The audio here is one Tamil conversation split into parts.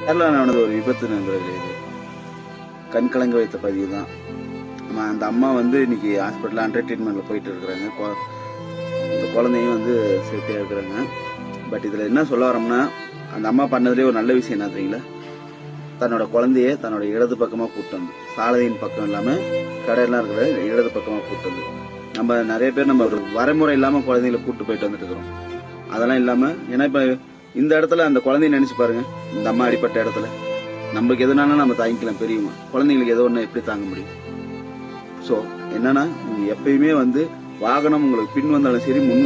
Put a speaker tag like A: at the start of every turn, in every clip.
A: கேரளா நடந்த ஒரு விபத்து நண்பர்களே. இது கண் கலங்க வைத்த பதிவு தான். அந்த அம்மா வந்து இன்னைக்கு ஹாஸ்பிட்டல் அண்டர் ட்ரீட்மெண்ட்ல போயிட்டு இருக்கிறாங்க. இந்த குழந்தையும் வந்து சேஃப்டியா இருக்கிறாங்க. பட் இதுல என்ன சொல்ல வரோம்னா, அந்த அம்மா பண்ணதுலேயே ஒரு நல்ல விஷயம் என்ன தெரியுங்களா? தன்னோட குழந்தைய தன்னோட இடது பக்கமா கூட்டு வந்து, சாலையின் பக்கம் இல்லாம கடையெல்லாம் இருக்கிற இடது பக்கமா கூட்டு வந்து, நம்ம நிறைய பேர் நம்ம ஒரு வரைமுறை இல்லாம குழந்தைகளை கூட்டு போயிட்டு வந்துட்டு இருக்கிறோம். அதெல்லாம் இல்லாம, ஏன்னா இப்ப இந்த இடத்துல அந்த குழந்தைய நினைச்சு பாருங்க. இந்த அம்மா அடிப்பட்ட இடத்துல நம்மளுக்கு எதுனாலும் நம்ம தாங்கிக்கலாம் பெரியவங்க. குழந்தைங்களுக்கு ஏதோ ஒண்ணு எப்படி தாங்க முடியும்? ஸோ என்னன்னா, நீங்க எப்பயுமே வந்து வாகனம் உங்களுக்கு பின் வந்தாலும் சரி, முன்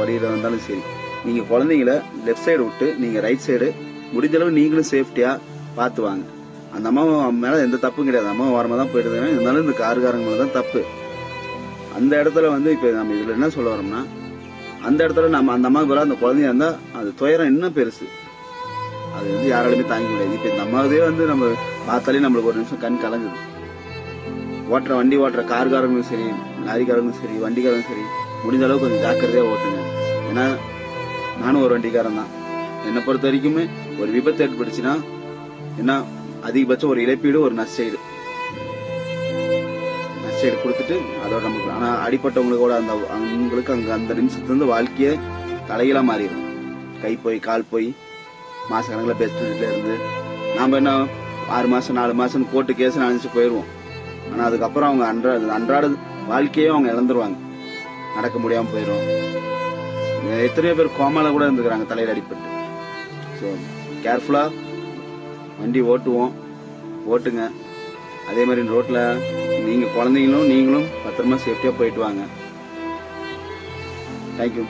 A: வழியில வந்தாலும் சரி, நீங்க குழந்தைங்கள லெஃப்ட் சைடு விட்டு நீங்க ரைட் சைடு முடிஞ்ச அளவு நீங்களும் சேஃப்டியா பார்த்து வாங்க. அந்த அம்மா மேல எந்த தப்பும் கிடையாது. அம்மா ஓரமா தான் போயிடுது. இருந்தாலும் இந்த காருக்காரங்க மேல தான் தப்பு. அந்த இடத்துல வந்து இப்ப நம்ம இதுல என்ன சொல்ல வரோம்னா, அந்த இடத்துல நம்ம அந்த அம்மாவுக்கு வர அந்த குழந்தையா இருந்தா அது துயரம் இன்னும் பெருசு. அது வந்து யாராலுமே தாங்க முடியாது. இப்ப இந்த அம்மாவே வந்து நம்ம பார்த்தாலே நம்மளுக்கு ஒரு நிமிஷம் கண் கலங்குது. வண்டி ஓட்டுற கார்காரங்களும் சரி, லாரிக்காரங்களும் சரி, வண்டிக்காரங்களும் சரி, முடிஞ்ச அளவுக்கு கொஞ்சம் ஜாக்கிரதையா ஓட்டுங்க. ஏன்னா நானும் ஒரு வண்டிக்காரன் தான். என்னை பொறுத்த வரைக்குமே ஒரு விபத்து ஏற்பட்டுச்சுன்னா என்ன, அதிகபட்சம் ஒரு இழப்பீடு, ஒரு நஷ்டஈடு கொடுத்துட்டு அதோட நமக்கு. ஆனா அடிப்பட்டவங்களுக்கோட அவங்களுக்கு அந்த நிமிஷத்துல இருந்து வாழ்க்கையே தலையில மாறிடும். கை போய் கால் போய் மாச கணக்கில் பெஸ்ட்ல இருந்து நாம என்ன 6 மாசம் 4 மாசம் கோர்ட்டு கேஸ் நினைச்சு போயிடுவோம். ஆனா அதுக்கப்புறம் அவங்க அன்றாட வாழ்க்கையே அவங்க இழந்துருவாங்க. நடக்க முடியாம போயிடும். எத்தனையோ பேர் கோமால கூட இருந்துக்கிறாங்க தலையில அடிப்பட்டு. ஸோ கேர்ஃபுல்லா வண்டி ஓட்டுங்க. அதே மாதிரி ரோட்ல நீங்க குழந்தைங்களும் நீங்களும் பத்திரமா சேஃப்டியா போயிட்டு வாங்க. தேங்க்யூ.